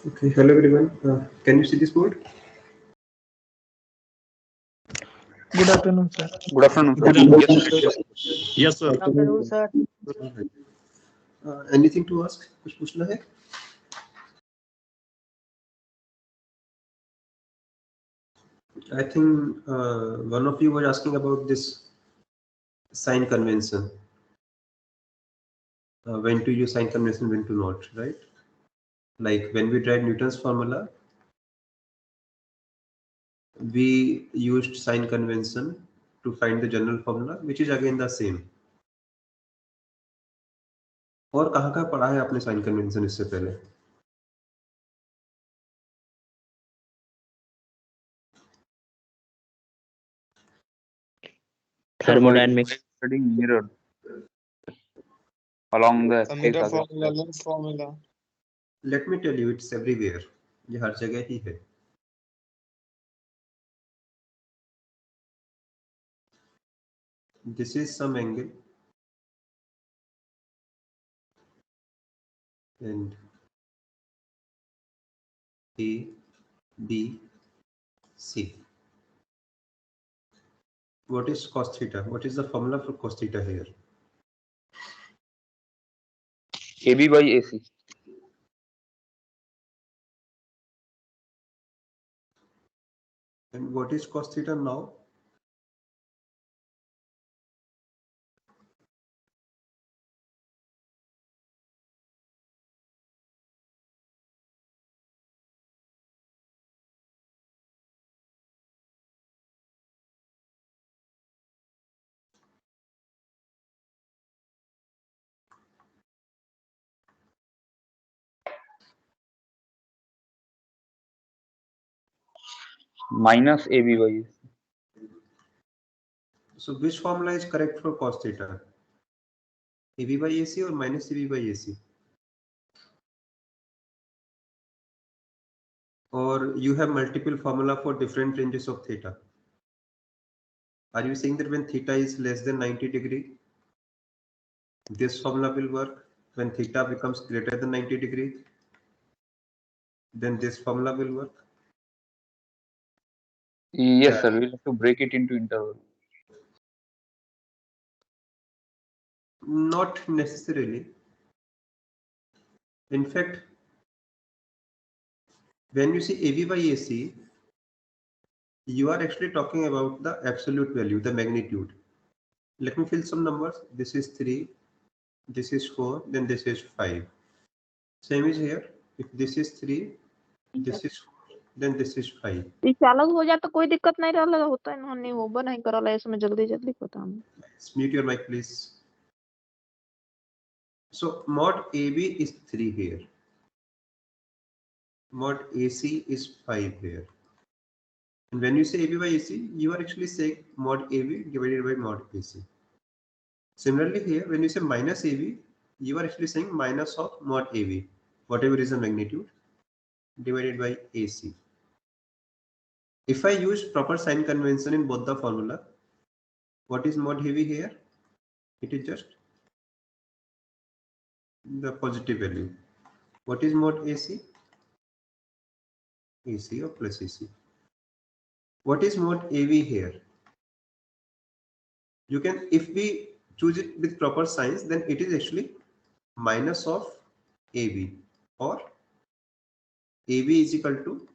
Okay, hello everyone. Can you see this board? Good afternoon, sir. Good afternoon, sir. Good afternoon, sir. Yes, sir. afternoon, sir. Anything to ask? कुछ पूछना है? I think one of you was asking about this sign convention. When to use sign convention, when to not, right? Like when we tried Newton's formula, we used sign convention to find the general formula, which is again the same. और कहाँ पढ़ा है आपने sign convention इससे पहले? Thermodynamics. Studying mirror along the Mirror formula, lens formula. Let me tell you, it's everywhere. ये हर जगह ही है. This is some angle and A, B, C. What is cos theta? What is the formula for cos theta here? AB by AC. And what is cos theta now? Minus AB by AC. So which formula is correct for cos theta? AB by AC or minus AB by AC? Or you have multiple formula for different ranges of theta? Are you saying that when theta is less than 90 degree, this formula will work? When theta becomes greater than 90 degree, then this formula will work? Yes, sir. We'll have to break it into interval. Not necessarily. In fact, when you say AB by AC, you are actually talking about the absolute value, the magnitude. Let me fill some numbers. This is 3, this is 4, then this is 5. Same is here. If this is 3, this is 4, then this is 5. ये चालू हो जाता कोई दिक्कत नहीं रहला होता है नहीं ओबन नहीं करला इसमें जल्दी जल्दी पता हम. Mute your mic, please. So mod AB is 3 here. Mod AC is 5 here. And when you say AB by AC, you are actually saying mod AB divided by mod AC. Similarly here, when you say minus AB, you are actually saying minus of mod AB, whatever is the magnitude, divided by AC. If I use proper sign convention in both the formula, what is mod AB here? It is just the positive value. What is mod AC? AC or plus AC. What is mod AB here? You can, if we choose it with proper signs, then it is actually minus of AB, or AB is equal to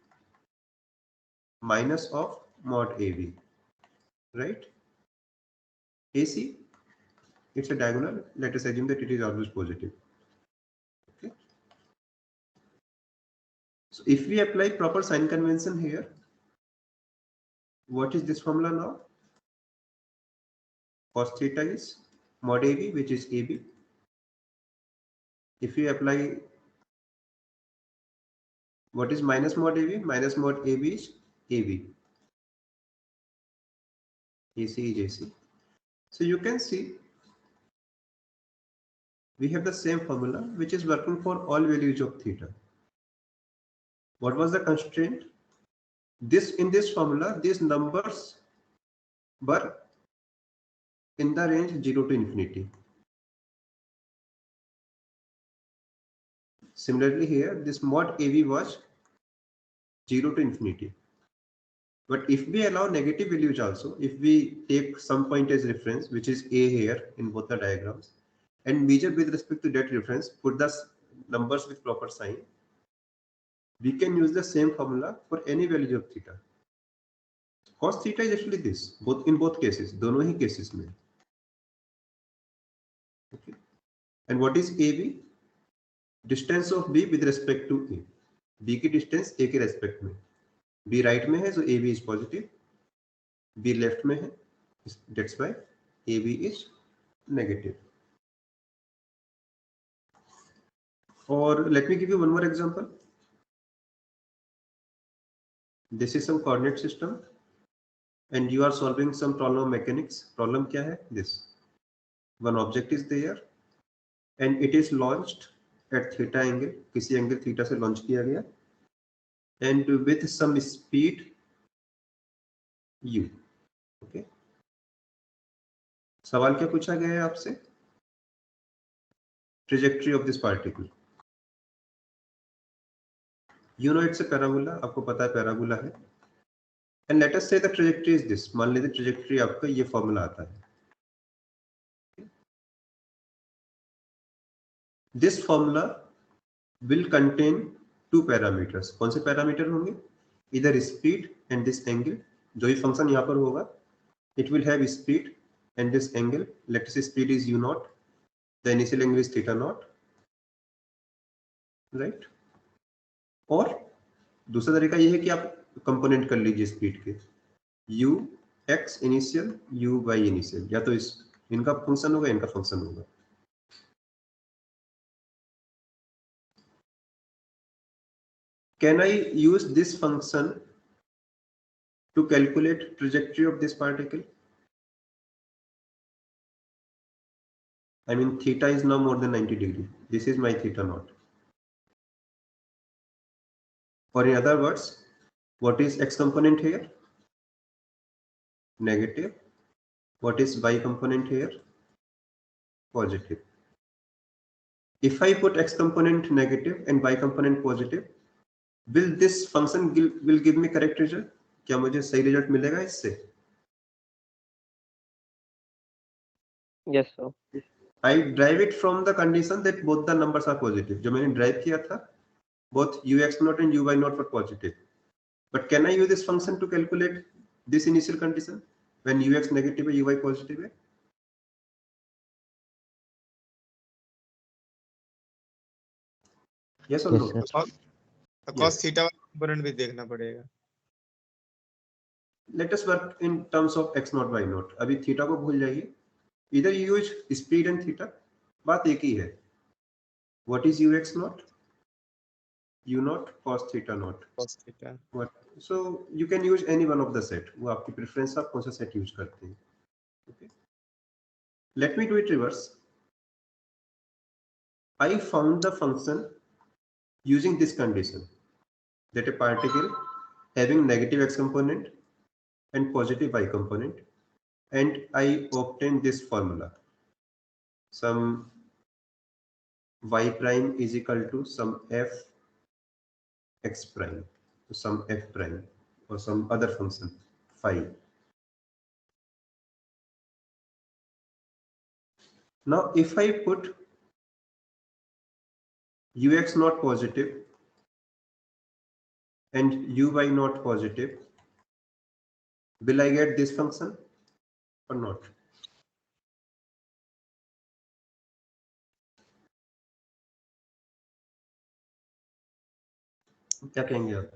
minus of mod AB, right? AC, it's a diagonal. Let us assume that it is always positive. Okay. So if we apply proper sign convention here, what is this formula now? Cos theta is mod AB, which is AB. If we apply, what is minus mod AB? Minus mod AB is AB. AC is AC. So you can see we have the same formula which is working for all values of theta. What was the constraint? In this formula, these numbers were in the range 0 to infinity. Similarly here, this mod AB was 0 to infinity. But if we allow negative values also, if we take some point as reference, which is A here in both the diagrams, and measure with respect to that reference, put the numbers with proper sign, we can use the same formula for any value of theta. Cos theta is actually this, in both cases, दोनों ही cases में. Okay. And what is AB? Distance of B with respect to A. B की distance A के respect में. B right में है, so AB is positive. B left में है, that's why AB is negative. Or let me give you one more example. This is some coordinate system and you are solving some problem of mechanics. Problem क्या है? This. One object is there and it is launched at theta angle. किसी angle theta से launch किया गया and with some speed u. Okay. सवाल क्या पूछा गया है आपसे? Trajectory of this particle. You know it's a parabola. आपको पता है parabola है. And let us say the trajectory is this. मान लीजिए trajectory आपका ये formula आता है. This formula will contain two parameters. कौन से parameter होंगे? Either speed and this angle. जो भी function यहाँ पर होगा, it will have speed and this angle. Let us say speed is u naught. The initial angle is theta naught. Right? और दूसरा तरीका ये है कि आप कंपोनेंट कर लीजिए स्पीड के u x initial u y initial, या तो इनका फंक्शन होगा, इनका फंक्शन होगा. Can I use this function to calculate trajectory of this particle? I mean theta is now more than 90 degree. This is my theta naught. Or in other words, what is x component here? Negative. What is y component here? Positive. If I put x component negative and y component positive, will this function will give me correct result? क्या मुझे सही result मिलेगा इससे? Yes, sir. I derive it from the condition that both the numbers are positive. जो मैंने derive किया था, both ux naught and uy naught were positive. But can I use this function to calculate this initial condition when ux negative है, uy positive है? Yes or Yes, no? sir. cos theta वाला component भी देखना पड़ेगा. Let us work in terms of x naught y naught. अभी theta को भूल जाइए. Either you use speed and theta. बात एक ही है. What is ux naught? u naught cos theta naught. Cos theta. What? So you can use any one of the set. वो आपकी preference, आप कौन सा set use करते हैं. Okay. Let me do it reverse. I found the function using this condition that a particle having negative x component and positive y component, and I obtained this formula. Some y prime is equal to some f x prime, so some f prime or some other function phi. Now if I put ux not positive and uy not positive, will I get this function or not? क्या कहेंगे आप?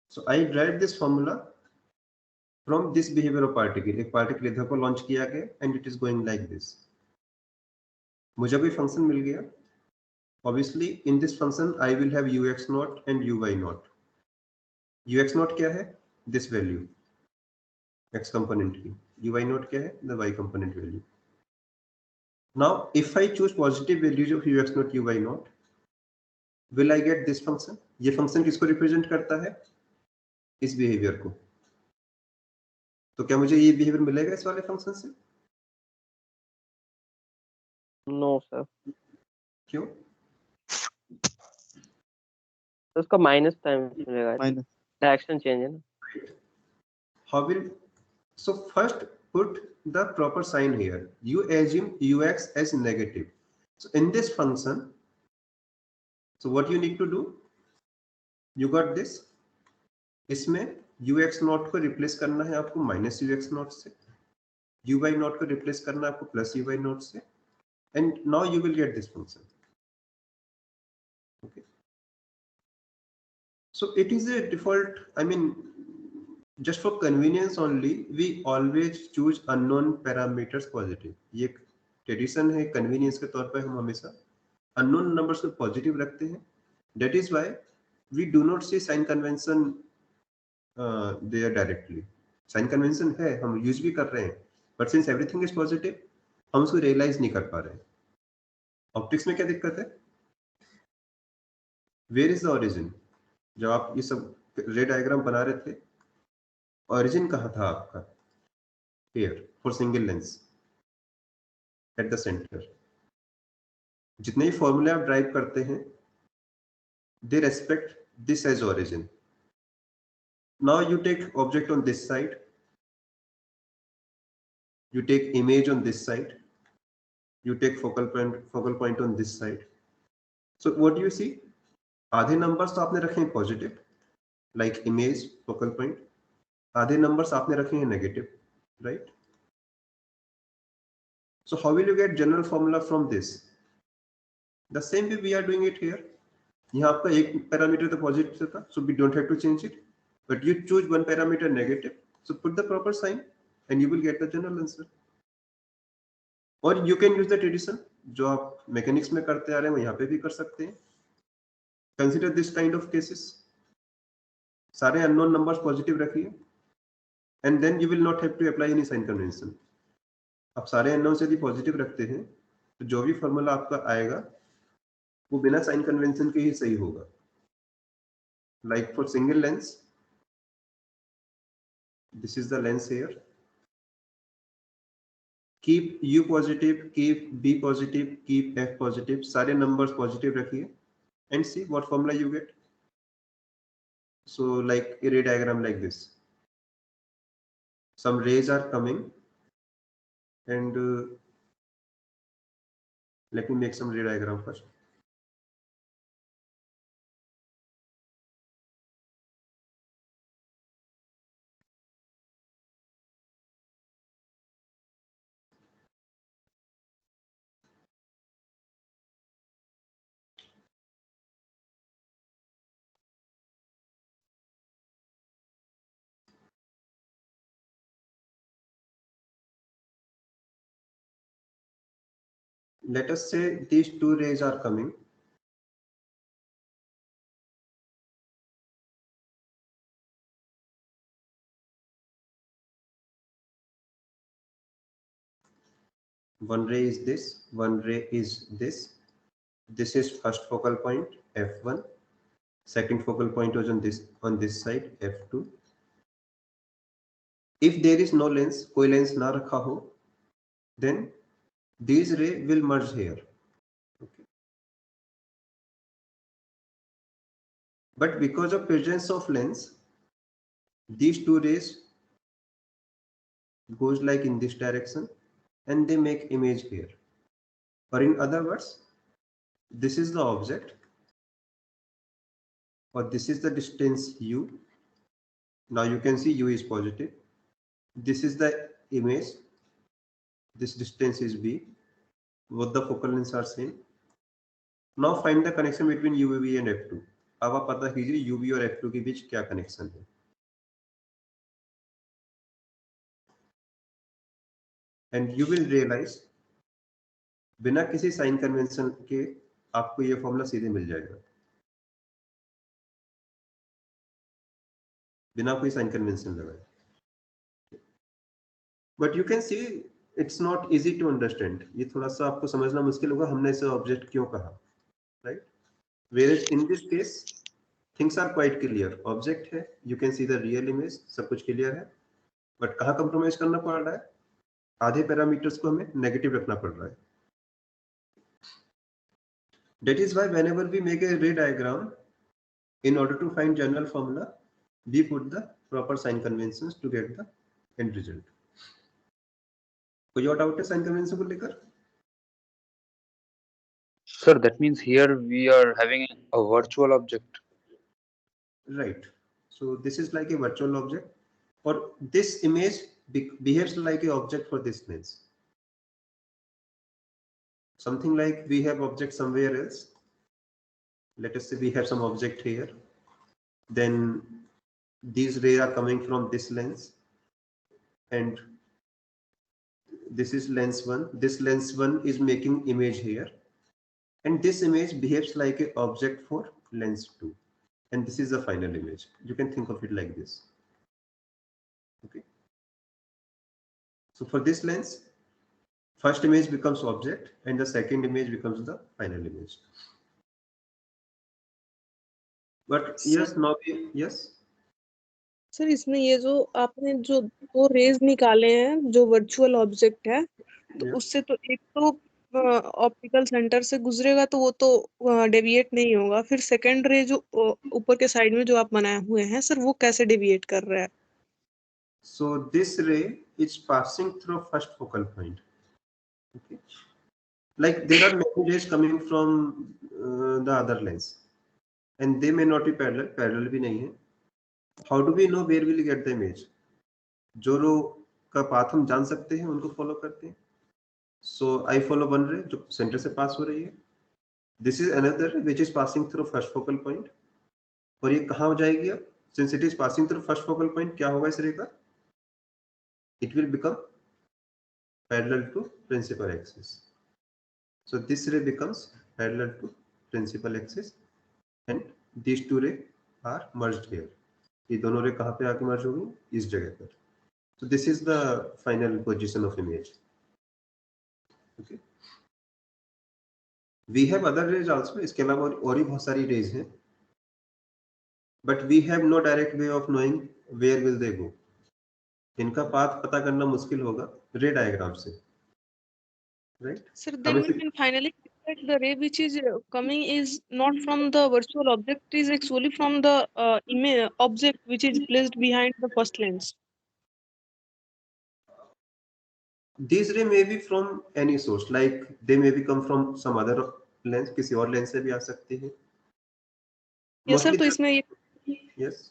So I derived this formula from this behavior of particle. एक particle इधर को launch किया गया and it is going like this. मुझे कोई function मिल गया. Obviously in this function I will have ux naught and uy naught. ux naught क्या है? This value x component की. uy naught क्या है? The y component value. Now if I choose positive values of ux naught uy naught, will I get this function? ये function किसको represent करता है? इस behavior को. तो क्या मुझे ये बिहेवियर मिलेगा इस वाले फंक्शन से? नो सर, क्यों? तो उसका माइनस टाइम मिलेगा, माइनस डायरेक्शन चेंज है ना। How will so first put the proper sign here. You assume ux as negative. So in this function, so what you need to do? You got this. इसमें ux not को replace करना है आपको minus ux not से, uy not को replace करना है आपको प्लस uy नॉट से, and now you will get this function. Okay. So it is a default. I mean, just for convenience only, we always choose unknown parameters positive. ये tradition है, convenience के तौर पर हम हमेशा अननोन नंबर्स को positive रखते हैं. That is why we do not see sign convention there directly. Sign convention है, हम यूज भी कर रहे हैं, but since everything is positive हम उसको रियलाइज नहीं कर पा रहे हैं. ऑप्टिक्स में क्या दिक्कत है? Where is the origin? जब आप ये सब रे डायग्राम बना रहे थे, ओरिजिन कहाँ था आपका? Here for single lens at the center. जितने ही फॉर्मूले आप ड्राइव करते हैं, they respect this as origin. Now you take object on this side, you take image on this side, you take focal point on this side. So what do you see? आधे numbers तो आपने रखे हैं positive, like image, focal point. आधे numbers आपने रखे हैं negative, right? So how will you get general formula from this? The same way we are doing it here. यहाँ आपका एक parameter तो positive था, so we don't have to change it. But you choose one parameter negative, so put the proper sign and you will get the general answer. Or you can use the tradition जो आप mechanics में करते आ रहे हैं, वो यहाँ पे भी कर सकते हैं. Consider this kind of cases. सारे unknown numbers positive रखिए, and then you will not have to apply any sign convention. आप सारे unknowns यदि positive रखते हैं, तो जो भी फॉर्मूला आपका आएगा वो बिना साइन कन्वेंशन के ही सही होगा. Like for single lens, this is the lens here. Keep u positive, keep b positive, keep f positive. सारे numbers positive रखिए and see what formula you get. So like a ray diagram like this. Some rays are coming and let me make some ray diagram first. Let us say these two rays are coming. One ray is this, one ray is this. This is first focal point f1. Second focal point was on this side f2. If there is no lens, कोई lens ना रखा हो, then these ray will merge here. Okay. But because of presence of lens, these two rays goes like in this direction and they make image here. Or in other words, this is the object, or this is the distance u. Now you can see u is positive. This is the image. This distance is b. Both the focal lengths are same. Now find the connection between UV and f2. अब आप पता कीजिए UV और f2 के बीच क्या connection है. And you will realize बिना किसी साइन कन्वेंशन के आपको ये फॉर्मूला सीधे मिल जाएगा, बिना कोई साइन कन्वेंशन लगाए. But you can see it's not easy to understand. ये थोड़ा सा आपको समझना मुश्किल होगा हमने इसे ऑब्जेक्ट क्यों कहा, right? Whereas in this case things are quite clear. Object है, you can see the real image, सब कुछ क्लियर है. बट कहाँ कंप्रोमाइज करना पड़ रहा है, आधे पैरामीटर्स को हमें नेगेटिव रखना पड़ रहा है. That is why whenever we make a ray diagram, in order to find general formula, we put the proper sign conventions to get the end result. कोई और डाउट है साइन कन्वेंशन को लेकर? Sir, that means here we are having a virtual object. Right. So this is like a virtual object, or this image behaves like a object for this lens. Something like we have object somewhere else. Let us say we have some object here. Then these rays are coming from this lens, and this is lens 1. This lens 1 is making image here, and this image behaves like an object for lens 2, and this is the final image. You can think of it like this. Okay. So for this lens, first image becomes object and the second image becomes the final image. But yes, now yes. Sir इसमें ये जो आपने जो दो raise निकाले हैं जो virtual object है, तो Yeah. उससे तो एक तो ऑप्टिकल सेंटर से गुजरेगा तो वो तो डेविएट नहीं होगा, फिर सेकंड रे जो ऊपर के साइड में जो आप बनाए हुए हैं सर, वो कैसे डेविएट कर रहा है? So this ray is passing through first focal point. Okay. Like there are many rays coming from the other lens, and they may not be parallel. Parallel भी नहीं है. How do we know where will get the image? जो रो का path हम जान सकते हैं उनको फॉलो करते हैं. So I follow one ray जो सेंटर से पास हो रही है. This is another ray which is passing through first focal point. और ये कहाँ जाएगी अब? Since it is passing through first focal point, क्या होगा इस रे का? It will become parallel to principal axis. So this ray becomes parallel to principal axis, and these two rays are merged here. ये दोनों रे कहाँ पे आके मर्ज होंगी? इस जगह पर. So this is the final position of image. Okay. We have other rays also. इसके अलावा और भी बहुत सारी rays हैं. But we have no direct way of knowing where will they go. इनका पाथ पता करना मुश्किल होगा रे डायग्राम से. Right? Sir, then we can finally that the ray which is coming is not from the virtual object, it is actually from the image object which is placed behind the first lens. These ray may be from any source, like they may be come from some other lens, किसी और lens से भी आ सकती है. Yes sir, Mostly तो the- इसमें yes.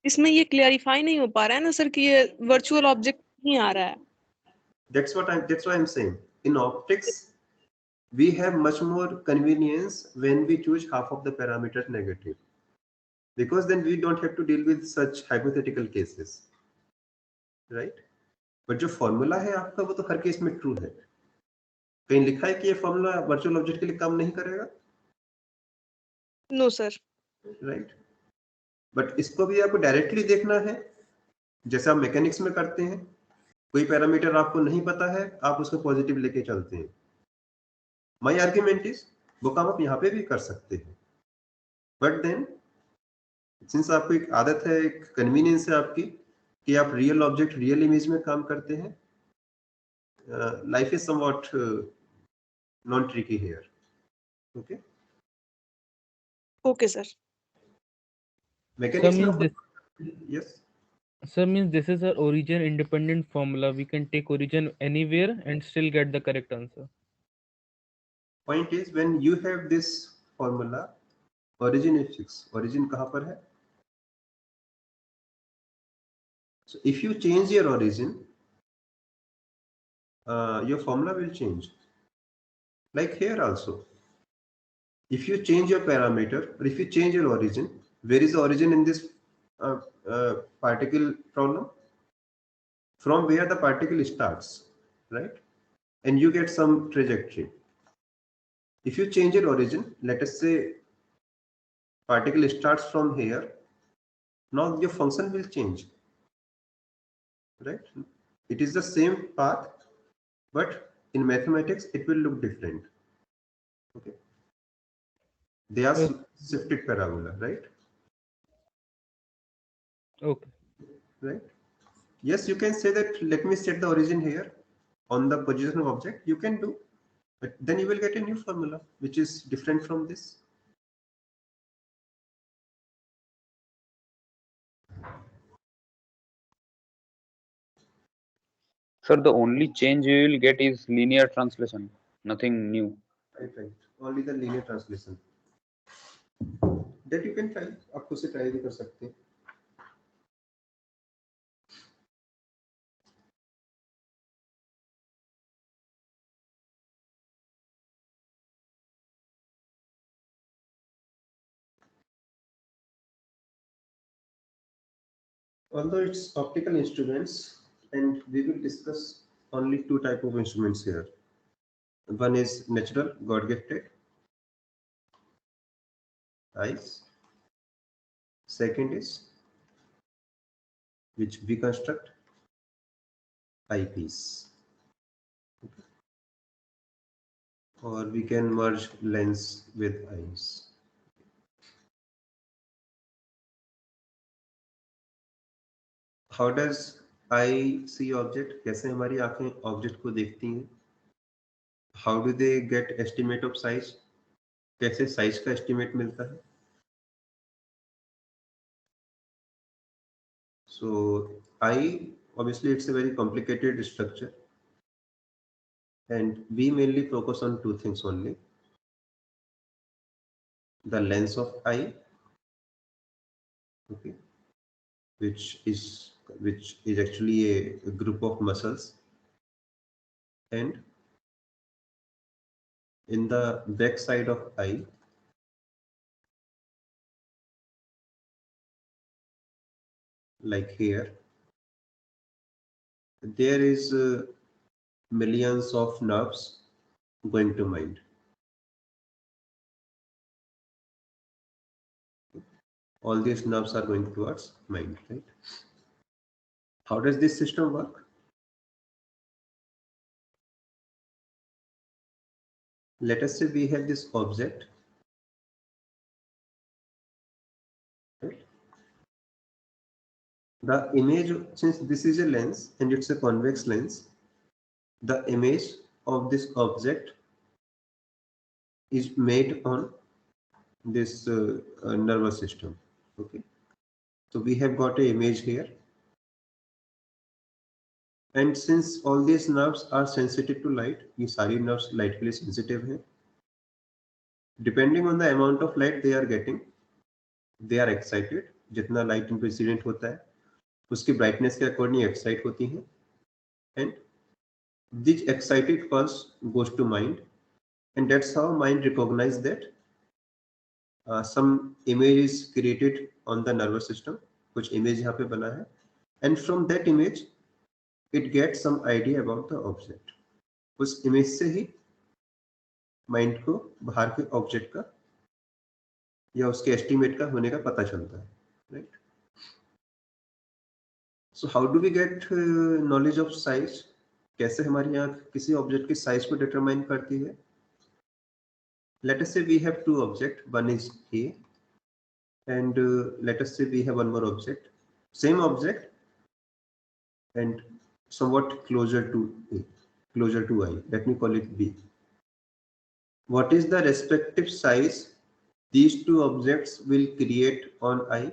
इसमें ये क्लियरिफाई नहीं हो पा रहा है ना सर कि ये वर्चुअल ऑब्जेक्ट नहीं आ रहा है. That's why I'm saying in optics we have much more convenience when we choose half of the parameters negative, because then we don't have to deal with such hypothetical cases, right? But जो formula है आपका वो तो हर case में true है. कहीं लिखा है कि ये फॉर्मूला वर्चुअल ऑब्जेक्ट के लिए काम नहीं करेगा? No sir. राइट. बट इसको भी आपको डायरेक्टली देखना है, जैसे आप मैकेनिक्स में करते हैं. कोई पैरामीटर आपको नहीं पता है, आप उसको पॉजिटिव लेके चलते हैं. माय आर्गुमेंट इज वो काम आप यहाँ पे भी कर सकते हैं. बट देन सिंस आपको एक आदत है, एक कन्वीनियंस है आपकी कि आप रियल ऑब्जेक्ट रियल इमेज में काम करते हैं, life is somewhat non tricky here. Okay. Okay sir. Mechanics means में this yes. sir means this is a origin independent formula. We can take origin anywhere and still get the correct answer. Point is when you have this formula, origin is fixed. Origin कहाँ पर है? So if you change your origin, your formula will change. Like here also, if you change your parameter or if you change your origin, where is the origin in this particle problem? From where the particle starts, right? And you get some trajectory. If you change your origin, let us say particle starts from here, now your function will change, right? It is the same path, but in mathematics it will look different. Okay. They are shifted parabola, right? Okay. Right. Yes, you can say that let me set the origin here on the position of object. You can do, but then you will get a new formula which is different from this. Sir, the only change you will get is linear translation, nothing new. Right. Only the linear translation. That you can try. आप खुद से try भी कर सकते हैं. Although it's optical instruments, and we will discuss only two type of instruments here. One is natural, God gifted eyes. Second is which we construct eyepiece. Or we can merge lens with eyes. How does eye see object? कैसे हमारी आंखें object को देखती हैं? How do they get estimate of size? कैसे size का estimate मिलता है? So eye, obviously it's a very complicated structure, and we mainly focus on two things only: the lens of eye, okay, which is actually a group of muscles, and in the back side of eye, like here, there is millions of nerves going to mind. All these nerves are going towards mind, right? How does this system work? Let us say we have this object, right? The image, since this is a lens and it's a convex lens, the image of this object is made on this nervous system. Okay, so we have got an image here, and since all these nerves are sensitive to light, ये सारी nerves light के लिए sensitive हैं. Depending on the amount of light they are getting, they are excited. जितना light इनको incident होता है, उसकी brightness के according excite होती हैं, and this excited pulse goes to mind, and that's how mind recognizes that some image is created on the nervous system. कुछ image यहाँ पे बना है, and from that image it gets some idea about the object. उस image से ही mind को बाहर के object का या उसके estimate का होने का पता चलता है, right? So how do we get knowledge of size? कैसे हमारी आँख किसी ऑब्जेक्ट की साइज को डिटरमाइन करती है? Let us say we have two objects. One is A, and let us say we have one more object, same object, and somewhat closer to A, closer to I. Let me call it B. What is the respective size these two objects will create on I?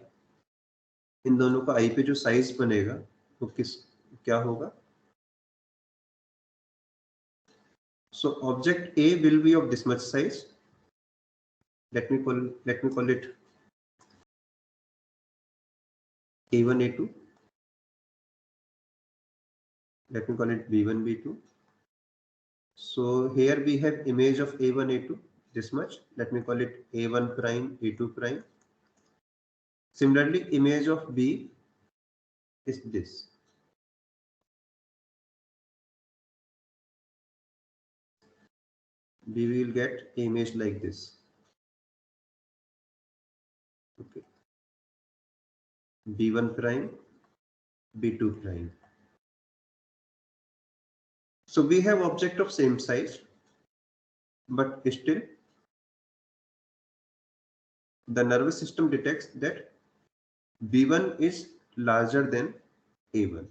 इन दोनों का I पे जो size बनेगा वो क्या होगा? So object A will be of this much size. Let me call it A1, A2. Let me call it B1, B2. So here we have image of A1, A2, this much. Let me call it A1 prime, A2 prime. Similarly, image of B is this. We will get image like this. Okay. B1 prime, B2 prime. So we have object of same size, but still the nervous system detects that B1 is larger than A1.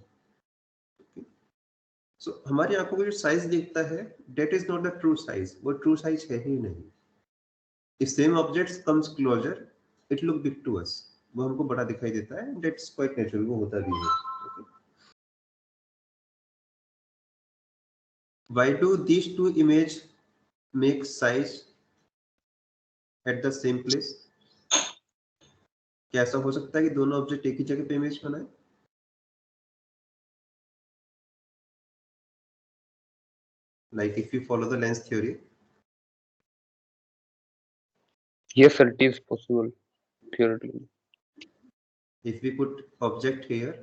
सो हमारी आंखों को जो size दिखता है that is not the true size, वो true size है ही नहीं. if same objects comes closer it look big to us, वो हमको बड़ा दिखाई देता है. that's quite natural, वो होता भी है. Okay. why do these two image make size at the same place? क्या ऐसा हो सकता है कि दोनों ऑब्जेक्ट एक ही जगह पे इमेज बनाए? like if you follow the lens theory. Yes, sir, it is possible theoretically. If we put object here,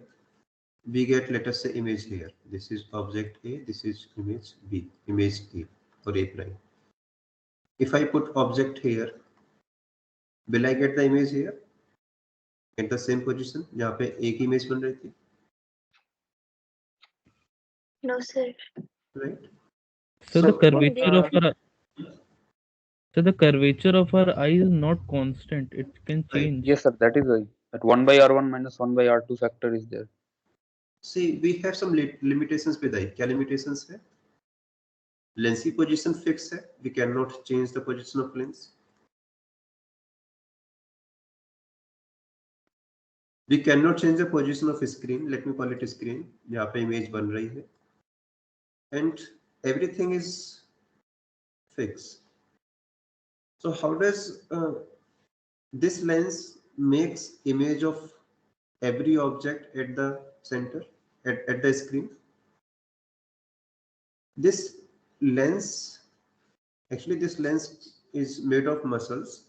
we get, let us say, image here. This is object A, this is image B, image A or A prime. If I put object here, will I get the image here at the same position जहाँ पे एक image बन रही थी? No, sir. Right? So the So, curvature of our eye is not constant. It can Right. change. Yes, sir, that is why. That 1 by R1 minus 1 by R2 factor is there. see, we have some limitations with eye. क्या limitations है? Lens की position fixed है. We cannot change the position of lens. We cannot change the position of screen. Let me call it screen. यहाँ पे image बन रही है. And everything is fixed. So how does this lens makes image of every object at the center, at the screen? This lens, actually this lens is made of muscles.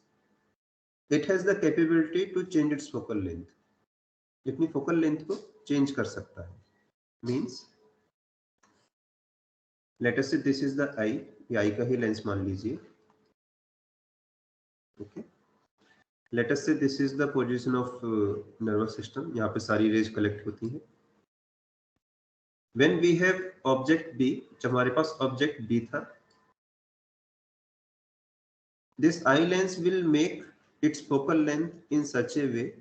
It has the capability to change its focal length. अपनी focal length को change कर सकता है. Means let us say this is the eye. ये eye का ही lens मान लीजिए. Okay. Let us say this is the position of nervous system. यहाँ पे सारी rays collect होती हैं. When we have object B, जब हमारे पास object B था, this eye lens will make its focal length in such a way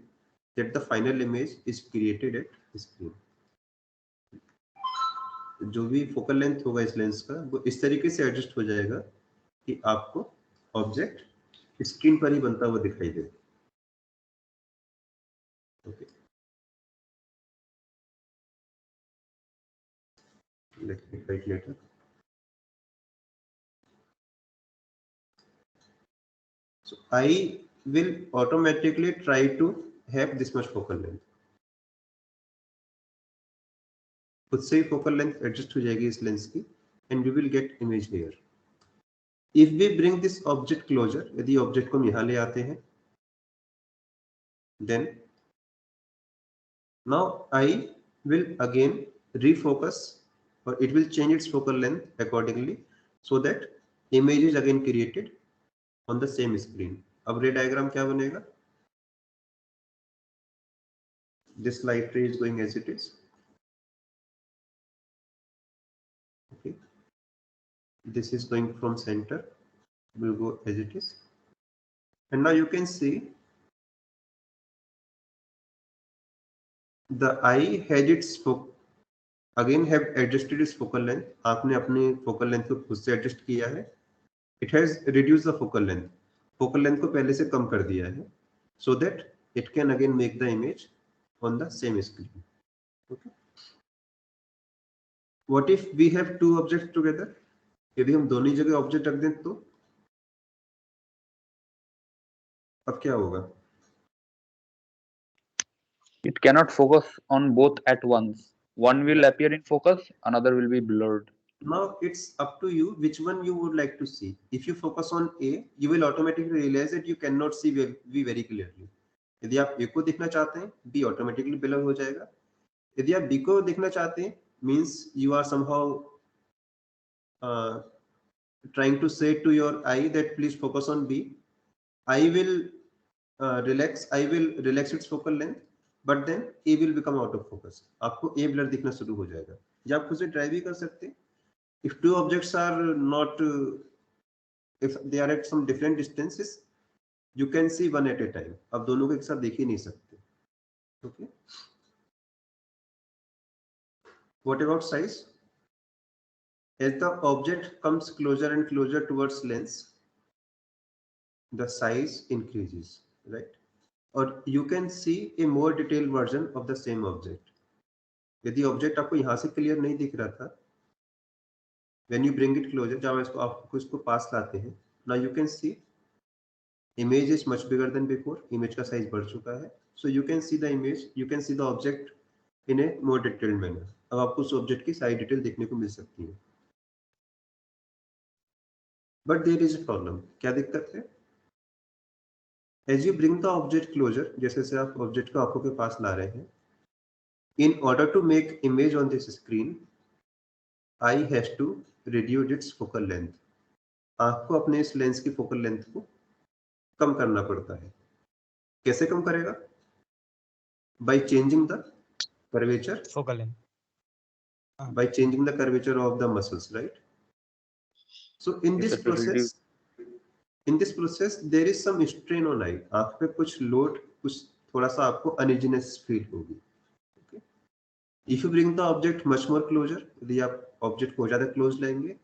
that the final image is created at screen. जो भी focal length होगा इस lens का, वो इस तरीके से एडजस्ट हो जाएगा कि आपको ऑब्जेक्ट स्क्रीन पर ही बनता हुआ दिखाई दे. Okay. Let me write later. So I will automatically try to have this much focal length. खुद से ही फोकल लेंथ एडजस्ट हो जाएगी इस लेंस की and we will get image here. If we bring this object closer, यदि object को हम यहां ले आते हैं, then now I will again refocus or it will change its focal length accordingly so that image is again created on the same screen. अब रे diagram क्या बनेगा? This light ray is going as it is. Okay. This is going from center. Will go as it is. And now you can see the eye has its again have adjusted its focal length. आपने अपनी focal length को खुद से adjust किया है. It has reduced the focal length. Focal length को पहले से कम कर दिया है, so that it can again make the image on the same screen. Okay. What if we have two objects together? यदि हम दोनों जगह ऑब्जेक्ट रख दें तो अब क्या होगा? It cannot focus on both at once. One will appear in focus, another will be blurred. Now it's up to you which one you would like to see. If you focus on A, you will automatically realize that you cannot see B very clearly. यदि आप A को देखना चाहते हैं, B automatically blur हो जाएगा. यदि आप B को देखना चाहते हैं, means you are somehow trying to say to your eye that please focus on B. I will relax its focal length, but then A will become out of focus. आपको A blur दिखना शुरू हो जाएगा. या आप खुद से try भी कर सकते हैं. If two objects are not, if they are at some different distances, you can see one at a time. आप दोनों को एक साथ देख ही नहीं सकते. Okay. What about size? As the object comes closer and closer towards lens, the size increases, right? Or you can see a more detailed version of the same object. यदि object आपको यहाँ से क्लियर नहीं दिख रहा था, when you bring it closer, जब आपको इसको पास लाते हैं, now you can see image is much bigger than before. Image का साइज बढ़ चुका है, so you can see the image, you can see the object in a more detailed manner. अब आपको उस ऑब्जेक्ट की सारी डिटेल देखने को मिल सकती है. But there is a problem. क्या दिक्कत है? As you bring the object closer, जैसे से आप ऑब्जेक्ट को आंखों के पास ला रहे हैं, in order to make image on this screen, eye has to reduce its focal length. आपको अपने इस लेंस की फोकल लेंथ को कम करना पड़ता है. कैसे कम करेगा? By changing the curvature. Focal length. By changing the curvature of the muscles, right? So in this process, there is some strain on eye. आंख पे कुछ लोड, कुछ थोड़ा सा आपको uneasiness फील होगी. Okay? If you bring the object much more closer, यदि आप ऑब्जेक्ट को ज्यादा क्लोज लाएंगे,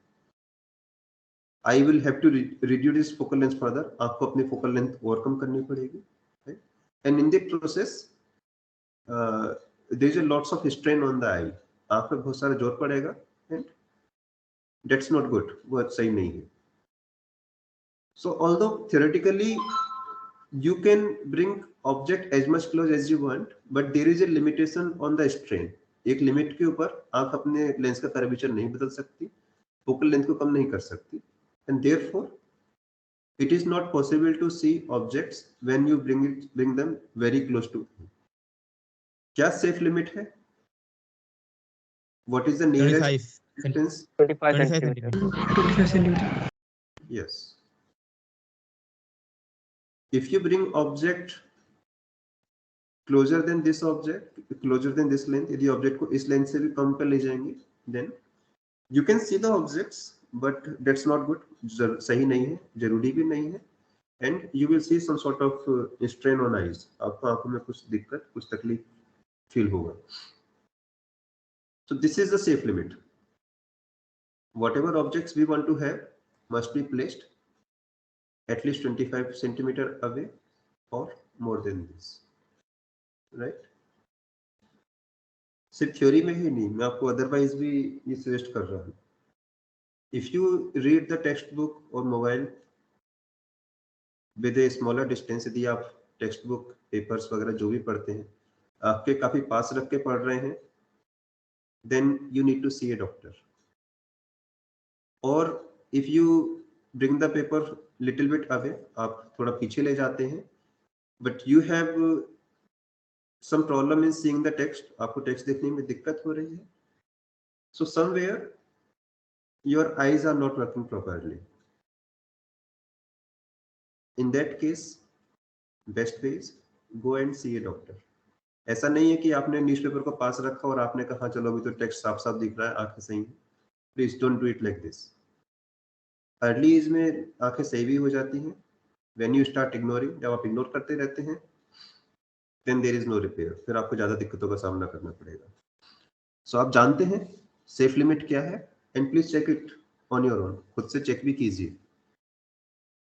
I will have to reduce this focal length further. आपको अपनी फोकल लेंथ और कम करनी पड़ेगी, right? And in the process, there is a lots of strain on the eye. आंख पे बहुत सारा जोर पड़ेगा, and that's not good. वो सही नहीं है. So although theoretically you can bring object as much close as you want, but there is a limitation on the strain. एक लिमिट के ऊपर आंख अपने लेंस का कर्वेचर नहीं बदल सकती, फोकल लेंथ को कम नहीं कर सकती, and therefore it is not possible to see objects when you bring them very close to you. क्या safe limit है? What is the nearest 25 distance? 25 centimeter. centimeter. Yes. If you bring object closer than this object, closer than this length, यदि object को इस length से भी कम पर ले जाएंगे, then you can see the objects, but that's not good. सही नहीं है, जरूरी भी नहीं है, and you will see some sort of strain on eyes. आपको आंखों में कुछ दिक्कत, कुछ तकलीफ फील होगा. So this is the safe limit. Whatever objects we want to have must be placed at least 25 centimeter away or more than this, right? सिर्फ theory में ही नहीं, मैं आपको अदरवाइज भी ये सजेस्ट कर रहा हूँ. If you read the textbook or mobile with a smaller distance, यदि आप टेक्स्ट बुक, पेपर्स वगैरह जो भी पढ़ते हैं आपके काफी पास रख के पढ़ रहे हैं, then you need to see a doctor. Or if you bring the paper little bit away, आप थोड़ा पीछे ले जाते हैं, but you have some problem in seeing the text, आपको टेक्स्ट देखने में दिक्कत हो रही है, so somewhere your eyes are not working properly. In that case, best way is go and see a doctor. ऐसा नहीं है कि आपने न्यूज़पेपर को पास रखा और आपने कहा चलो अभी तो टेक्स्ट साफ साफ दिख रहा है, आंखें सही हैं. Please don't do it like this. Early age में आंखें सही भी हो जाती हैं. व्हेन यू स्टार्ट इग्नोरिंग, जब आप इग्नोर करते रहते हैं, then there is no repair. फिर आपको ज्यादा दिक्कतों का सामना करना पड़ेगा. सो आप जानते हैं सेफ लिमिट क्या है, and please check it on your own. खुद से चेक भी कीजिए.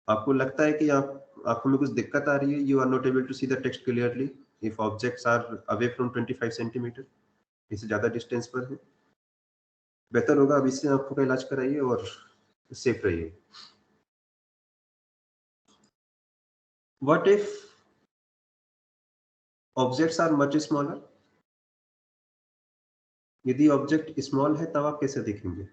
आपको लगता है कि आप आंखों में कुछ दिक्कत आ रही है, you are not able to see the text clearly if objects are away from 25 centimeter, इससे ज्यादा डिस्टेंस पर है, बेहतर होगा अब इससे आंखों का इलाज कराइए और सेफ रहिए. What if objects are much smaller? यदि ऑब्जेक्ट स्मॉल है तब आप कैसे देखेंगे?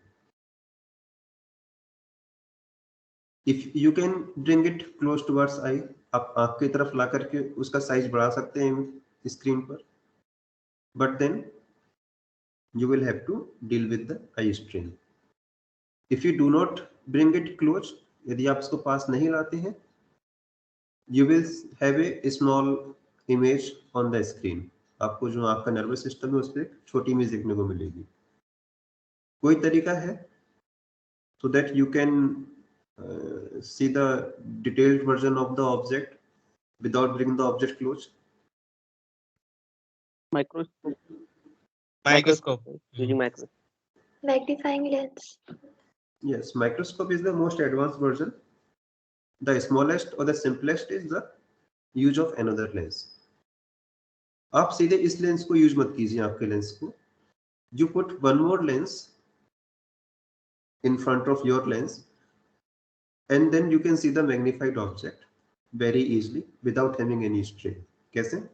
If you can bring it close towards eye, आप आंख की तरफ ला करके उसका साइज बढ़ा सकते हैं स्क्रीन पर, but then you will have to deal with the eye strain. If you do not bring it close, यदि आप इसको पास नहीं लाते हैं, you will have a small image on the screen. आपको जो आपका नर्वस सिस्टम है उस पर एक छोटी इमेज देखने को मिलेगी. कोई तरीका है so that you can see the detailed version of the object without bringing the object close? Microscope. Microscope. Using microscope. Magnifying lens. Yes, microscope is the most advanced version. The smallest or the simplest is the use of another lens. आप सीधे इस lens को use मत कीजिए, आपके lens को. You put one more lens in front of your lens, and then you can see the magnified object very easily without having any strain. कैसे?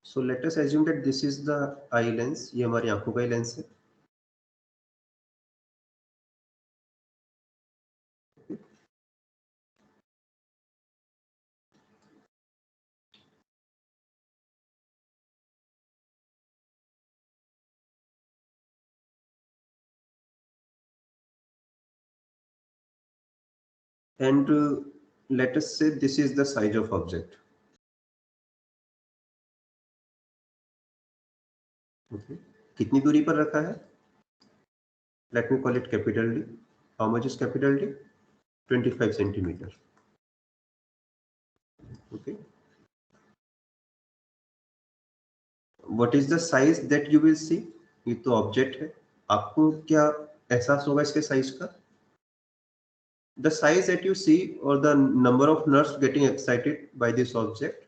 So let us assume that this is the eye lens. ये हमारी आंखों का ही lens है. And let us say this is the size of object. Okay. कितनी दूरी पर रखा है? Let me call it capital D. How much is capital D? 25 centimeter. Okay. What is the size that you will see? ये तो object है. आपको क्या एहसास होगा इसके साइज का? The size that you see or the number of nerves getting excited by this object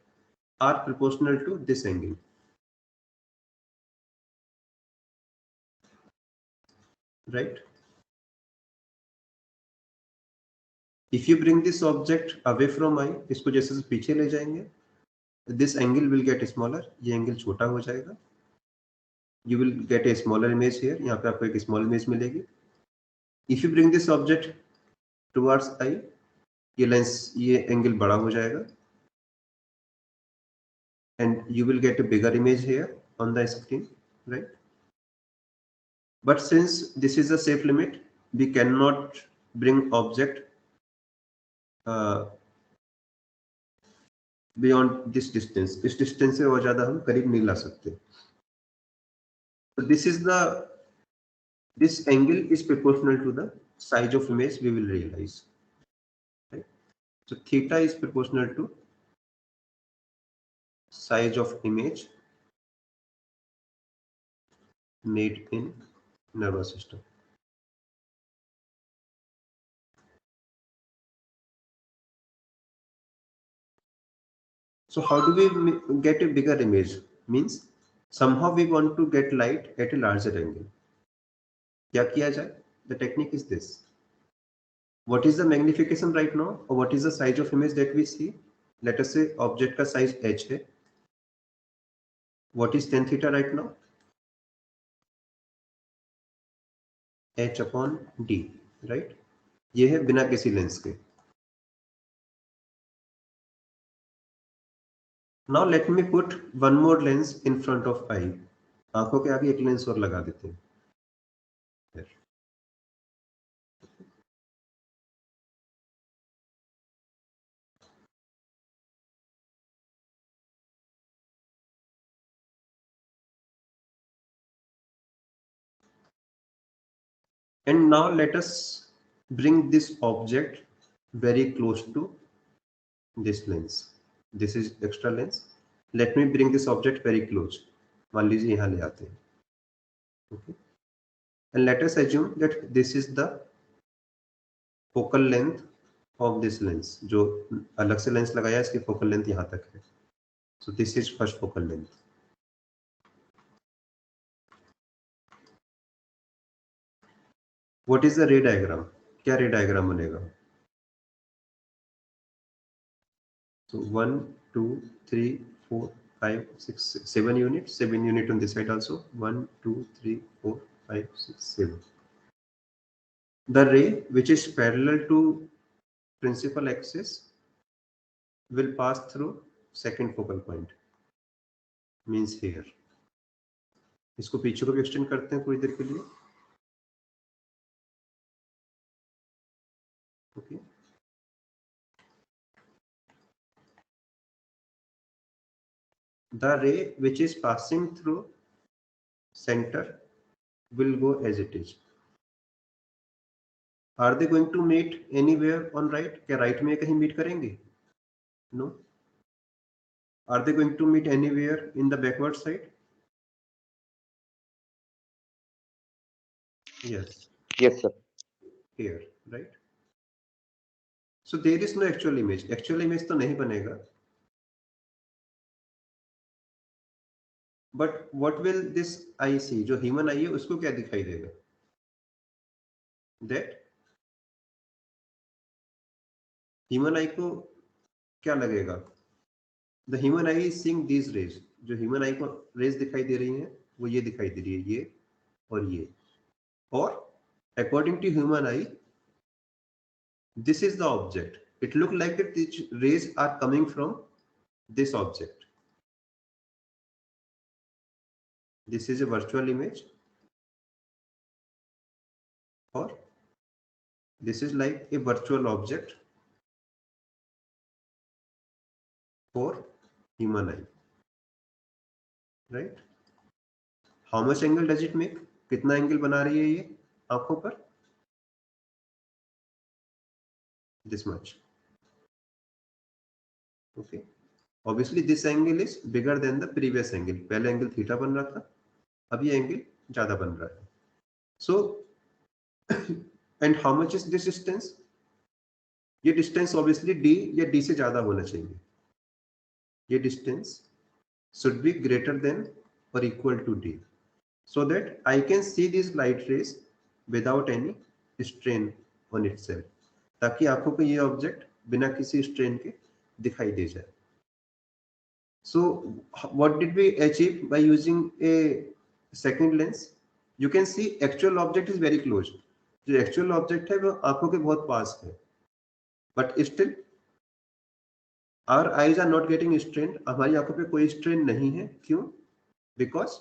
are proportional to this angle. Right? If you bring this object away from eye, इसको जैसे से पीछे ले जाएंगे, this angle will get smaller. ये angle छोटा हो जाएगा. You will get a smaller image here. यहाँ पे आपको एक small image मिलेगी. If you bring this object towards eye, ये लेंस, ये एंगल बड़ा हो जाएगा. And you will get a bigger image here on the screen, right? But since this is a safe limit, we cannot bring object beyond this distance. इस distance से और ज़्यादा हम करीब नहीं ला सकते. So this angle is proportional to the size of image we will realize. Right? So theta is proportional to size of image made in nervous system. So how do we get a bigger image? Means somehow we want to get light at a larger angle. क्या किया जाए? The technique is this. What is the magnification right now, or what is the size of image that we see? Let us say object का size h है. What is tan theta right now? h upon d, right? ये है बिना किसी lens के. Now let me put one more lens in front of eye. आंखों के आगे एक लेंस और लगा देते हैं. And now let us bring this object very close to this lens. This is extra lens. Let me bring this object very close. मान लीजिए यहाँ ले आते हैं. Okay. And let us assume that this is the focal length of this lens. जो अलग से lens लगाया इसकी focal length यहाँ तक है. So this is first focal length. What is the ray diagram? क्या ray diagram बनेगा? So 1, 2, 3, 4, 5, 6, 7 units. 7 unit on this side also. 1, 2, 3, 4, 5, 6, 7. The ray which is parallel to principal axis will pass through second focal point. Means here. इसको पीछे को भी extend करते हैं थोड़ी देर के लिए. Okay. The ray which is passing through center will go as it is. Are they going to meet anywhere on right? क्या राइट में कहीं मीट करेंगे? No. Are they going to meet anywhere in the backward side? Yes, Yes, sir. here, right? So there is no actual image. Actual image तो नहीं बनेगा. But what will this eye see? जो human eye है उसको क्या दिखाई देगा? That human eye को क्या लगेगा? The human eye is seeing these rays. जो human eye को rays दिखाई दे रही हैं वो ये दिखाई दे रही है, ये और ये. और according to human eye, this is the object. It look like that these rays are coming from this object. This is a virtual image, or this is like a virtual object for human eye, right? How much angle does it make? कितना angle बना रही है ये आंखों पर? This much. Okay. Obviously this angle is bigger than the previous angle. पहले angle theta बन रहा था, अब ये एंगल ज्यादा बन रहा है. So and how much is this distance? ये डिस्टेंस obviously d या d से ज्यादा होना चाहिए. ये distance should be greater than or equal to d, so that I can see these light rays without any strain on itself. ताकि आंखों को ये ऑब्जेक्ट बिना किसी स्ट्रेन के दिखाई दे जाए. So what did we achieve by using a second lens? You can see actual object is very close. जो actual object है वो आंखों के बहुत पास है, but still our eyes are not getting strained. हमारी आंखों पे कोई strain नहीं है. क्यों? Because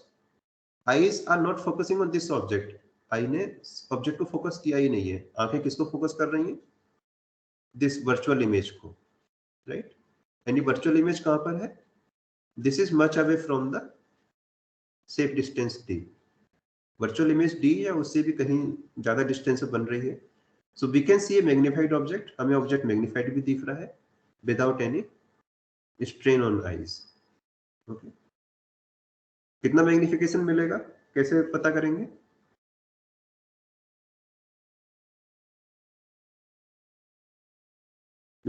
eyes are not focusing on this object. आई ने ऑब्जेक्ट को फोकस किया ही नहीं है. आंखें किसको फोकस कर रही हैं? दिस वर्चुअल इमेज को, राइट? एंड वर्चुअल इमेज कहां पर है? This is much away from the safe distance d. Virtual image d या उससे भी कहीं ज्यादा डिस्टेंस बन रही है. So we can see a magnified object. हमें ऑब्जेक्ट मैग्नीफाइड भी दिख रहा है without any strain on eyes. Okay, कितना मैग्निफिकेशन मिलेगा, कैसे पता करेंगे?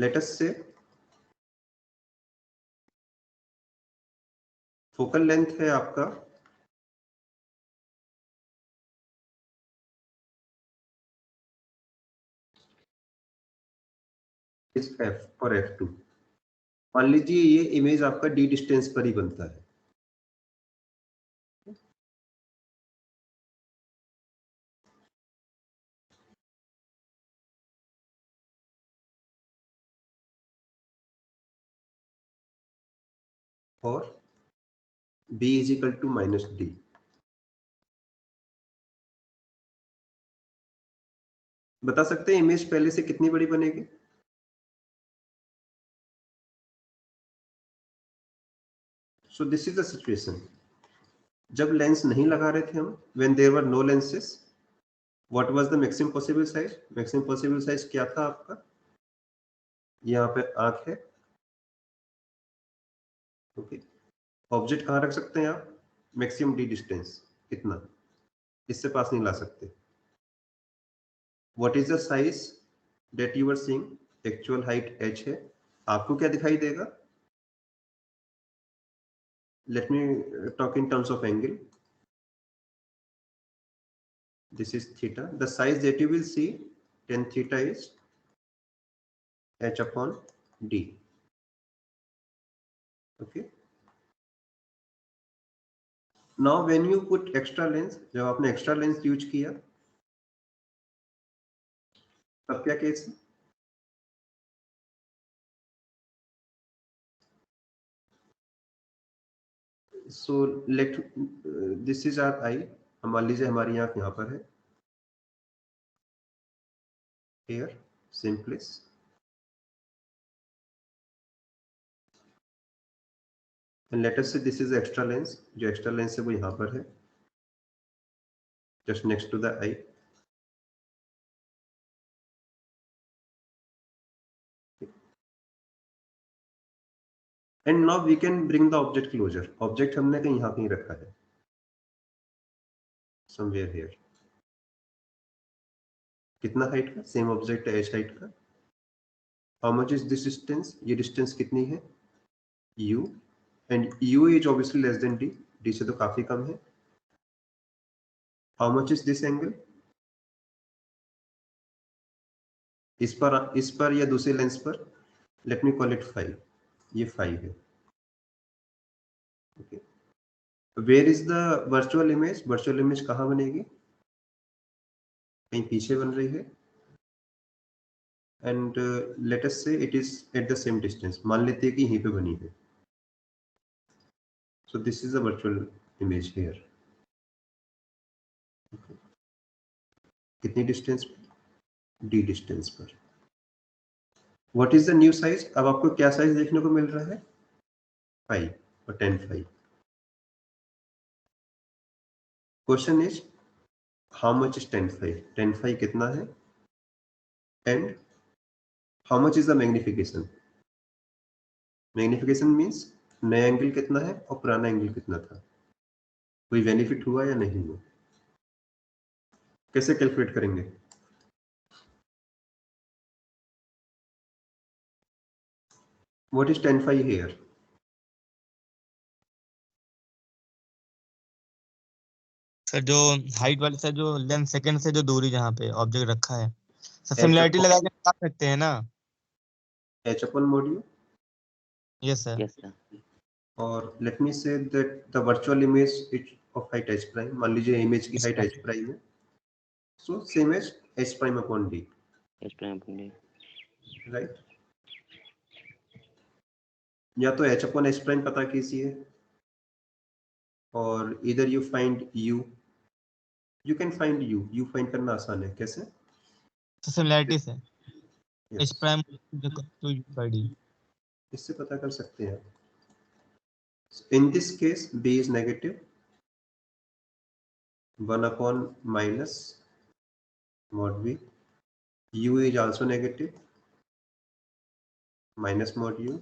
Let us say focal length है आपका इस f और f2. मान लीजिए ये इमेज आपका d डिस्टेंस पर ही बनता है. और b is equal to -d. बता सकते हैं इमेज पहले से कितनी बड़ी बनेगी? So this is the situation. जब लेंस नहीं लगा रहे थे हम, when there were no lenses, what was the maximum possible size? Maximum possible size क्या था आपका? यहाँ पे आंख है. ओके, ऑब्जेक्ट कहाँ रख सकते हैं आप? मैक्सिमम डी डिस्टेंस कितना? इससे पास नहीं ला सकते. What is the size that you are seeing? Actual height h है. आपको क्या दिखाई देगा? Let me talk in terms of angle. This is theta. The size that you will see tan theta is h upon d. Okay. Now when you put extra lens, जब आपने extra lens use किया तब क्या case है? So let this is our eye. मान लीजिए हमारी आंख यहाँ पर है. Here, same place. And let us say this is extra lens. जो extra lens है वो यहाँ पर है, just next to the eye. And now we can bring the object closer. Object हमने कहीं यहाँ कहीं रखा है, समवेयर हियर. कितना हाइट का? सेम ऑब्जेक्ट है, h हाइट का. How much is this distance? ये डिस्टेंस कितनी है? u, and u is obviously less than d. d से तो काफी कम है. How much is this angle? इस पर या दूसरे लेंस पर, लेट मी कॉल इट 5. ये 5 है. Okay. Where is the virtual image? Virtual image कहाँ बनेगी? कहीं पीछे बन रही है. एंड लेट अस से it is at the same distance. मान लेते हैं कि यहीं पे बनी है. सो this is the virtual image here. कितनी डिस्टेंस पर? d डिस्टेंस पर. What is the new size? अब आपको क्या साइज देखने को मिल रहा है? 5 और 10 5. Question is how much is 10 5? 10 5 कितना है? And how much is the magnification? Magnification means नया एंगल कितना है और पुराना एंगल कितना था. कोई बेनिफिट हुआ या नहीं हुआ? कैसे कैलकुलेट करेंगे? What is 10 5 here? सर जो हाइट वाले सर, जो लेंथ सेकंड से जो दूरी जहाँ पे ऑब्जेक्ट रखा है सर, H सिमिलरिटी upon- लगा के बता सकते हैं ना. h upon mod u. Yes sir. Yes sir. और let me say that the virtual image is of height h prime. मान लीजिए इमेज की हाइट h प्राइम है. So same as h prime upon d, H prime upon D. Right. या तो h upon h prime पता कीजिए, और इधर you find u. You can find u find करना आसान है. कैसे? तो सिमिलरिटी से Yes. H prime to u by d. इससे पता कर सकते हैं. In this case b is negative. 1 upon minus mod v. u is also negative, minus mod u.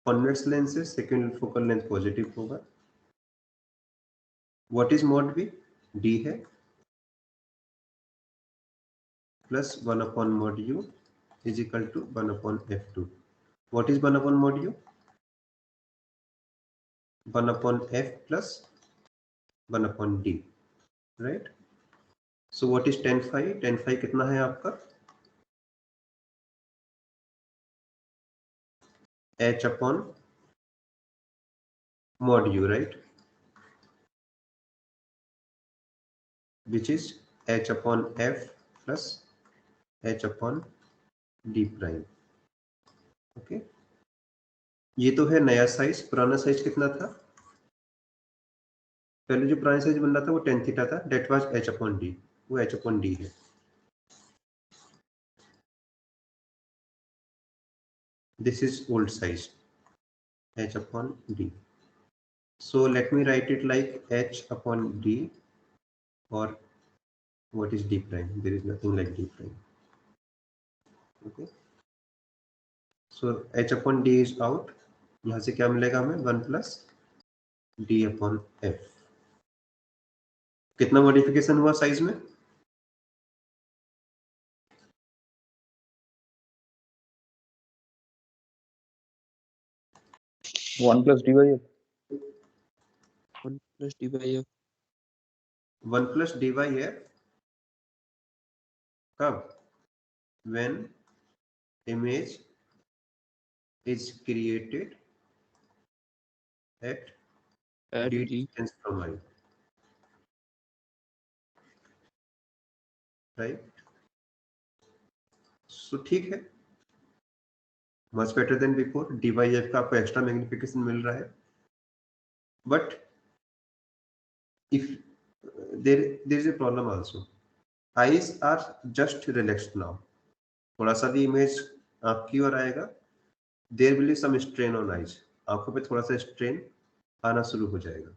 Convex lens से second focal length positive होगा. What is mod v? d है, plus 1 upon mod u is equal to 1 upon f2. What is 1 upon mod u? 1 upon f plus 1 upon d, right? So what is 10 phi? 10 phi कितना है आपका? h upon mod u, right? Which is h upon f plus h upon d prime. Okay. ये तो है नया size. पुराना size कितना था? पहले जो पुराना साइज बन रहा था वो 10 थीटा था. That was h upon d. वो h अपॉन d है. This is old size, h upon d. So let me write it like h upon d, or what is d prime? There is nothing like d prime. Okay. So h upon d is out. यहाँ से क्या मिलेगा हमें? 1 plus d upon f. कितना modification हुआ size में? One plus D by 1 plus d by f. 1 plus d by f. कब? When image is created at At d d. distance from I, right? So ठीक है, much better than before. D by f का आपको extra magnification मिल रहा है. But if there is a problem also. Eyes are just relaxed now. थोड़ा सा भी इमेज आपकी ओर आएगा, there will be some strain on eyes. आंखों पे थोड़ा सा स्ट्रेन आना शुरू हो जाएगा.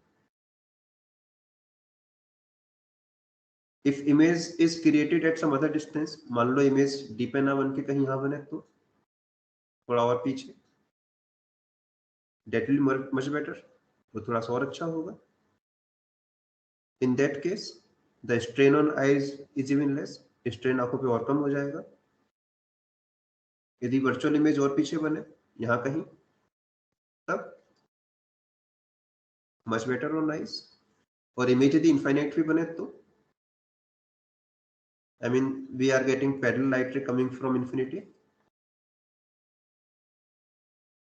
If image is created at some other distance, मान लो इमेज डी पे ना बन के कहीं यहाँ बने, तो थोड़ा और पीछे, that will be much better, वो थोड़ा सा और अच्छा होगा. In that case, the strain on eyes is even less. strain आंखों पे और कम हो जाएगा. यदि वर्चुअल इमेज और पीछे बने यहाँ कहीं, तब मच बेटर और नाइस. और इमेज यदि इनफाइनाइट भी बने तो I mean we are getting parallel light ray coming from infinity,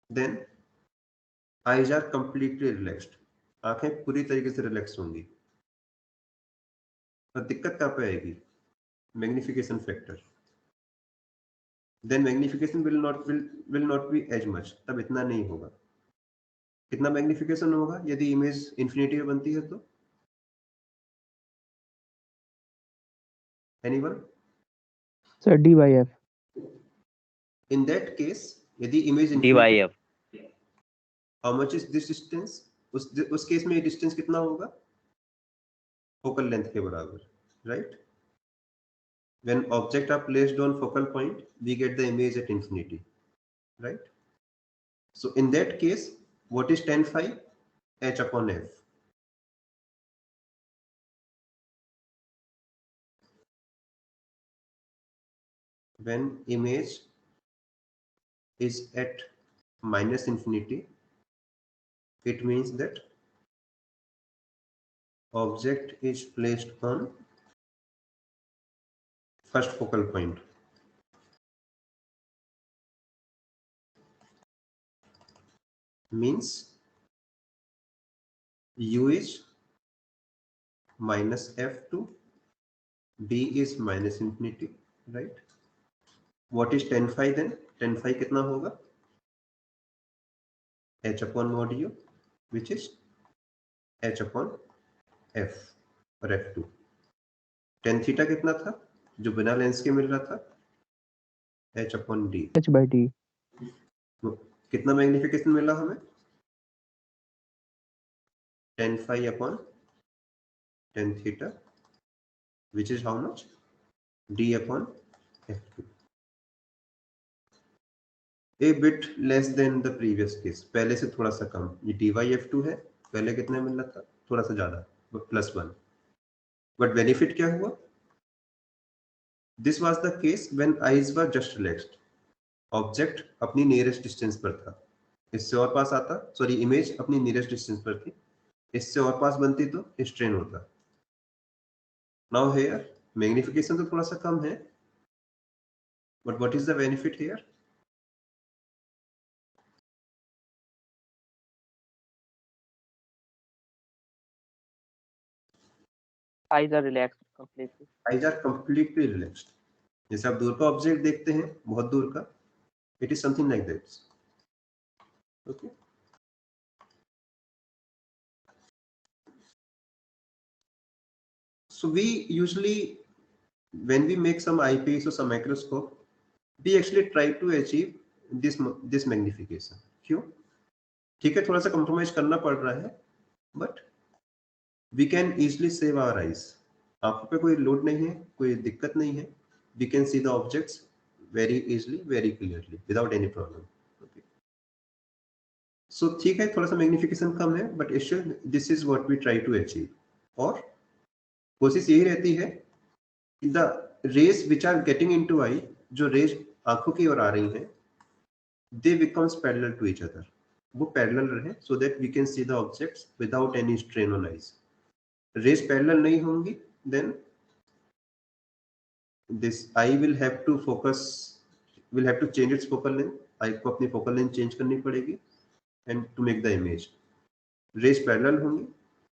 then eyes are completely relaxed. आंखें पूरी तरीके से रिलैक्स होंगी. और दिक्कत कहाँ पे आएगी? Magnification factor. Then magnification will not be as much. तब इतना नहीं होगा. कितना मैग्निफिकेशन होगा यदि इमेज इंफिनिटी में बनती है तो? Anyone? Sir, D by F. In that case, यदि image D by F. how much is this distance? उस केस में ये डिस्टेंस कितना होगा? फोकल लेंथ के बराबर, right? When objects are placed on focal point, we get the image at infinity, right? So in that case, what is tan phi? H upon f. When image is at minus infinity, it means that object is placed on first focal point. Means u is minus f2, b is minus infinity, right? What is tan phi then? Tan phi कितना होगा? h upon mod u, which is h upon f और f2. tan theta कितना था जो बिना lens के मिल रहा था? h upon d. H by D. कितना मैग्निफिकेशन मिला हमें? tan phi upon tan theta, which is how much? d upon f2. A bit less than the previous case. पहले से थोड़ा सा कम. ये dy f2 है. पहले कितने मिल रहा था? थोड़ा सा ज्यादा, +1. But benefit क्या हुआ? This was the case when eyes were just relaxed. Object अपनी nearest distance पर था. इससे और पास आता, sorry, image अपनी nearest distance पर थी. इससे और पास बनती तो strain होता. Now here magnification तो थोड़ा सा कम है. But what is the benefit here? Eyes are relaxed completely. Eyes are completely relaxed. जैसे आप दूर का ऑब्जेक्ट देखते हैं, बहुत दूर का, it is something like that. Okay. So we usually, when we make some eyepiece or some microscope, we actually try to achieve this magnification. क्यों? ठीक है, थोड़ा सा compromise करना पड़ रहा है, but we can easily save our eyes. आंखों पे कोई लोड नहीं है, कोई दिक्कत नहीं है. We can see the objects very easily, very clearly, without any problem. Okay. So ठीक है, थोड़ा सा मैग्निफिकेशन कम है, but still this is what we try to achieve. और कोशिश यही रहती है कि the rays which are getting into eye, जो रेज आंखों की ओर आ रही हैं, they becomes parallel to each other. वो पैरेलल रहे, so that we can see the objects without any strain on eyes. Rays parallel नहीं होंगी, then this eye will have to change its focal length. eye को अपनी focal length change करनी पड़ेगी, and to make the image. Rays parallel होंगी,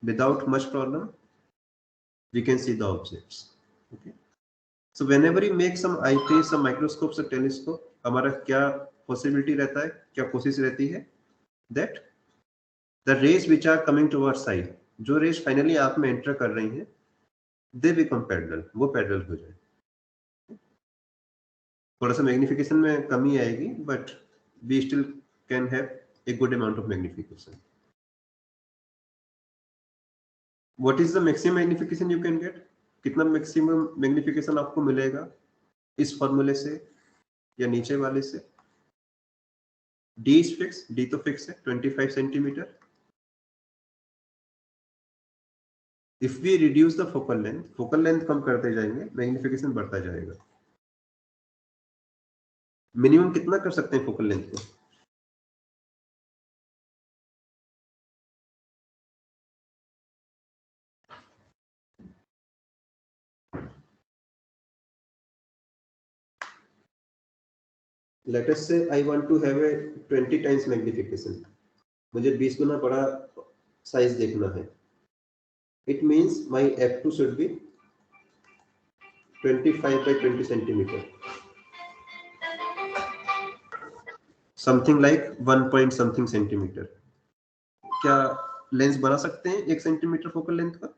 without much problem we can see the objects. Okay. So whenever you make some eyepiece, some microscopes or telescope, हमारा क्या possibility रहता है, क्या कोशिश रहती है, that the rays which are coming towards eye, जो रेज फाइनली आंख में एंटर कर रही हैं, they become parallel, वो पैरेलल हो जाए. थोड़ा सा मैग्निफिकेशन में कमी आएगी, but we still can have a good amount of magnification. What is the maximum magnification you can get? कितना मैक्सिमम मैग्निफिकेशन आपको मिलेगा इस फॉर्मूले से या नीचे वाले से? डी इज फिक्स, डी तो फिक्स है 25 centimetre. If we reduce the focal length कम करते जाएंगे, मैग्निफिकेशन बढ़ता जाएगा. मिनिमम कितना कर सकते हैं फोकल लेंथ को? Let us say I want to have a 20 times magnification. मुझे 20 गुना बड़ा साइज देखना है. It means my f2 should be 25 by 20 centimeter. Something like 1 point something centimeter. क्या लेंस बना सकते हैं 1 सेंटीमीटर फोकल लेंथ का?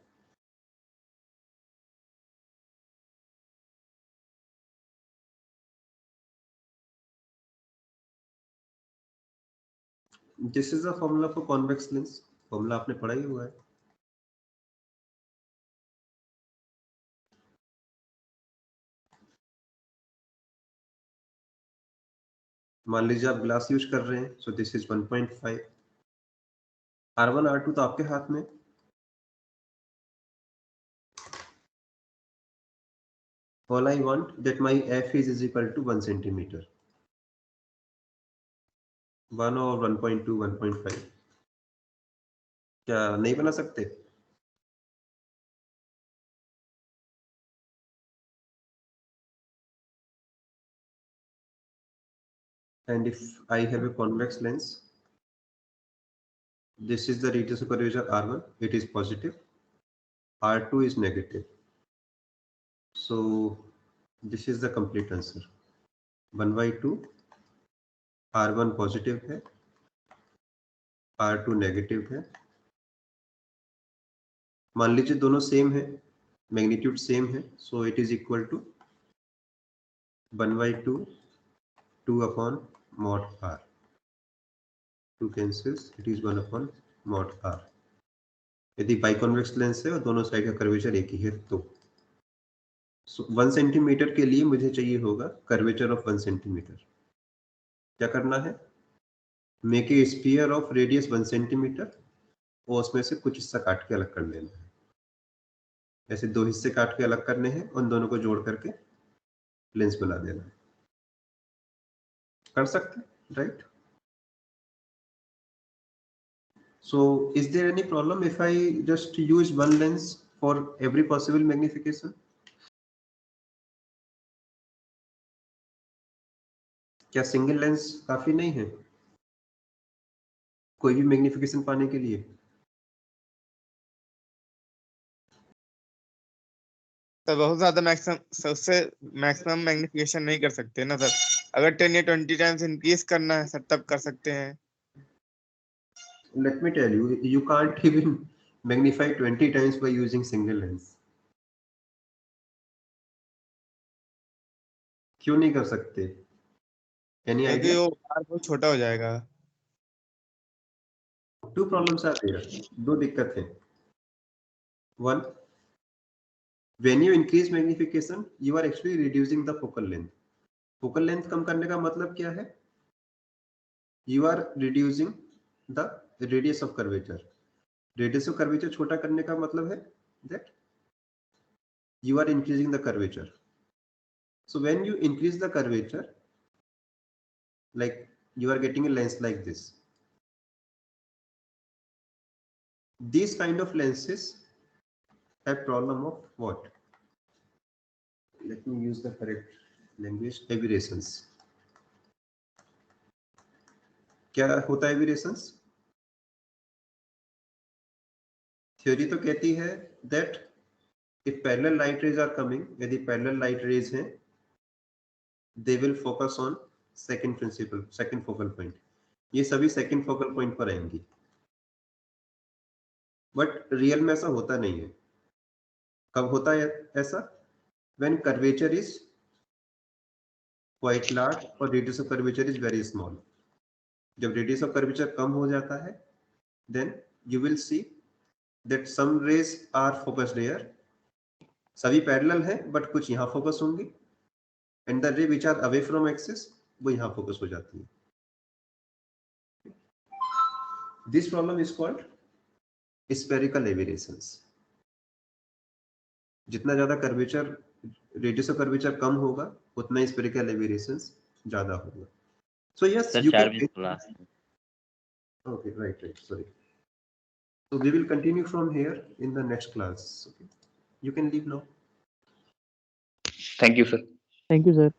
This is a formula for convex lens. Formula आपने पढ़ा ही हुआ है. मान लीजिए आप ग्लास यूज कर रहे हैं, सो दिस इज 1.5. R1 R2 तो आपके हाथ में. All I want that my f is equal to 1 centimeter. 1 और 1.2 1.5 क्या नहीं बना सकते? And if I have a convex lens, this is the radius of curvature R1, it is positive, R2 is negative. So this is the complete answer. 1/2, R1 positive है, R2 negative है. मान लीजिए दोनों सेम है, magnitude same है, so it is equal to 1/2 2 upon mod R. 2 cancels, it is 1 upon mod R. यदि biconvex lens है और दोनों साइड का कर्वेचर एक ही है तो 1 सेंटीमीटर के लिए मुझे चाहिए होगा कर्वेचर ऑफ 1 सेंटीमीटर. क्या करना है? Make a sphere of radius 1 centimetre और उसमें से कुछ हिस्सा काट के अलग कर लेना है. ऐसे 2 हिस्से काट के अलग करने हैं, उन दोनों को जोड़ करके लेंस बना देना है. कर सकते हैं, right? So is there any problem if I just use one lens for every possible magnification? क्या सिंगल लेंस काफी नहीं है कोई भी मैग्निफिकेशन पाने के लिए? तो बहुत ज्यादा सबसे मैक्सिमम मैग्निफिकेशन नहीं कर सकते ना सर. अगर 10 या 20 टाइम्स इंक्रीज करना है सर तब कर सकते हैं. Let me tell you, you can't even magnify 20 times by using single lens. क्यों नहीं कर सकते? Any क्योंकि idea? वो R बहुत छोटा हो जाएगा. Two problems are there. दो दिक्कत है. One, when you increase magnification, you are actually reducing the focal length. Focal length कम करने का मतलब क्या है? You are reducing the radius of curvature. Radius of curvature छोटा करने का मतलब है that you are increasing the curvature. So when you increase the curvature, like you are getting a lens like this. These kind of lenses have problem of what? Let me use the correct language. Aberrations. क्या होता है aberrations? Theory तो कहती है that if parallel light rays are coming, यदि parallel light rays हैं, they will focus on second principal, second focal point. ये सभी second focal point पर आएंगी. बट रियल में ऐसा होता नहीं है. कब होता है ऐसा? When curvature is quite large और radius of curvature is very small. जब radius of curvature कम हो जाता है, then you will see that some rays are focused here. सभी पैरेलल है बट कुछ यहाँ फोकस होंगे and the ray which are away from axis वो यहाँ फोकस हो जाती है. This problem is called spherical aberrations. जितना ज्यादा कर्वेचर, रेडियस ऑफ कर्वेचर कम होगा, उतना स्फेरिकल एबेरेशंस ज्यादा होगा. So yes, Sir, you can. Charvin class. Okay, right. Sorry. So we will continue from here in the next class. Okay, you can leave now. Thank you, sir. Thank you, sir.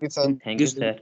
Sir. Thank you, sir.